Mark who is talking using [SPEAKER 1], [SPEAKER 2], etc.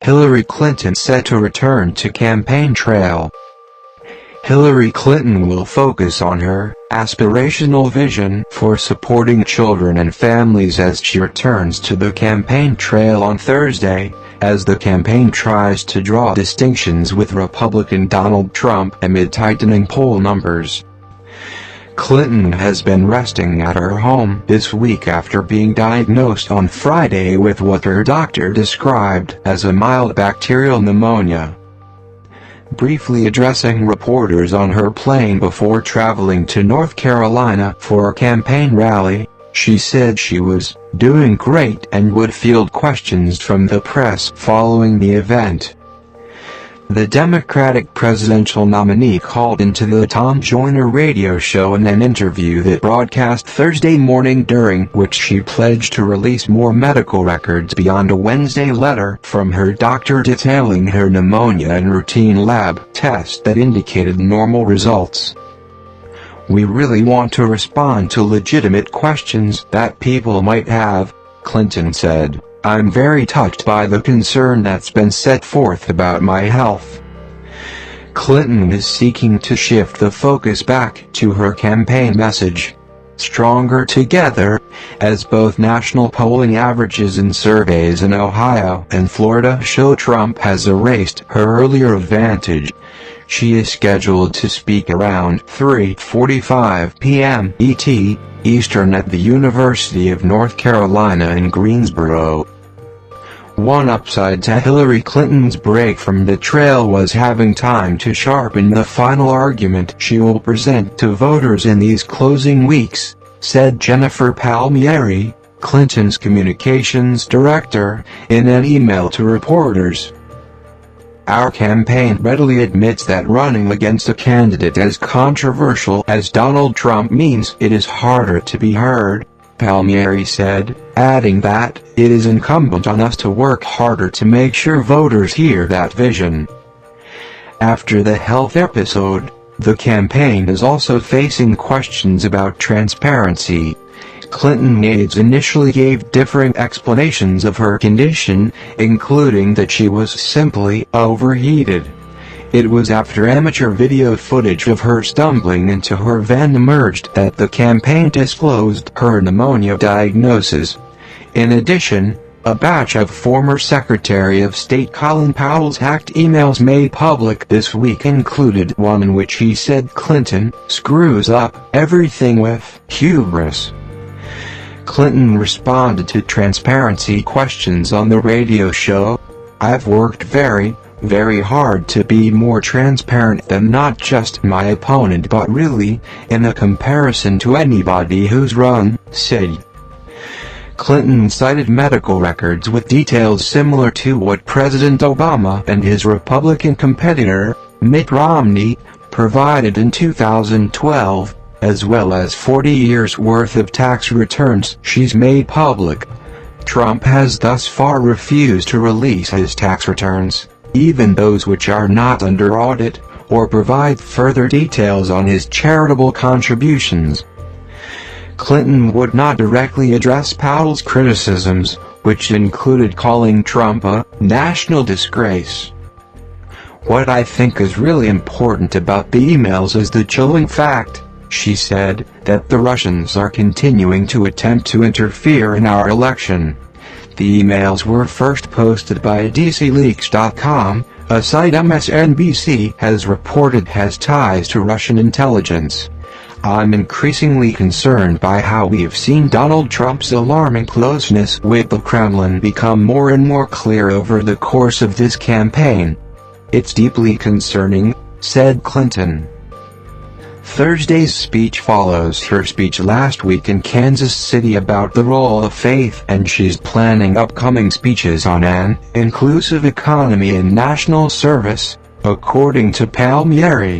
[SPEAKER 1] Hillary Clinton set to return to campaign trail. Hillary Clinton will focus on her aspirational vision for supporting children and families as she returns to the campaign trail on Thursday, as the campaign tries to draw distinctions with Republican Donald Trump amid tightening poll numbers. Clinton has been resting at her home this week after being diagnosed on Friday with what her doctor described as a mild bacterial pneumonia. Briefly addressing reporters on her plane before traveling to North Carolina for a campaign rally, she said she was doing great and would field questions from the press following the event. The Democratic presidential nominee called into the Tom Joyner radio show in an interview that broadcast Thursday morning, during which she pledged to release more medical records beyond a Wednesday letter from her doctor detailing her pneumonia and routine lab tests that indicated normal results. "We really want to respond to legitimate questions that people might have," Clinton said. "I'm very touched by the concern that's been set forth about my health." Clinton is seeking to shift the focus back to her campaign message, "Stronger Together," as both national polling averages and surveys in Ohio and Florida show Trump has erased her earlier advantage. She is scheduled to speak around 3:45 p.m. ET, Eastern at the University of North Carolina in Greensboro. One upside to Hillary Clinton's break from the trail was having time to sharpen the final argument she will present to voters in these closing weeks, said Jennifer Palmieri, Clinton's communications director, in an email to reporters. "Our campaign readily admits that running against a candidate as controversial as Donald Trump means it is harder to be heard," Palmieri said, adding that it is incumbent on us to work harder to make sure voters hear that vision. After the health episode, the campaign is also facing questions about transparency. Clinton aides initially gave differing explanations of her condition, including that she was simply overheated. It was after amateur video footage of her stumbling into her van emerged that the campaign disclosed her pneumonia diagnosis. In addition, a batch of former Secretary of State Colin Powell's hacked emails made public this week included one in which he said Clinton screws up everything with hubris. Clinton responded to transparency questions on the radio show. "I've worked very hard to be more transparent than not just my opponent but really, in a comparison to anybody who's run," said. Clinton cited medical records with details similar to what President Obama and his Republican competitor, Mitt Romney, provided in 2012, as well as 40 years' worth of tax returns she's made public. Trump has thus far refused to release his tax returns, even those which are not under audit, or provide further details on his charitable contributions. Clinton would not directly address Powell's criticisms, which included calling Trump a national disgrace. "What I think is really important about the emails is the chilling fact," she said, "that the Russians are continuing to attempt to interfere in our election." The emails were first posted by DCLeaks.com, a site MSNBC has reported has ties to Russian intelligence. "I'm increasingly concerned by how we have seen Donald Trump's alarming closeness with the Kremlin become more and more clear over the course of this campaign. It's deeply concerning," said Clinton. Thursday's speech follows her speech last week in Kansas City about the role of faith, and she's planning upcoming speeches on an inclusive economy and national service, according to Palmieri.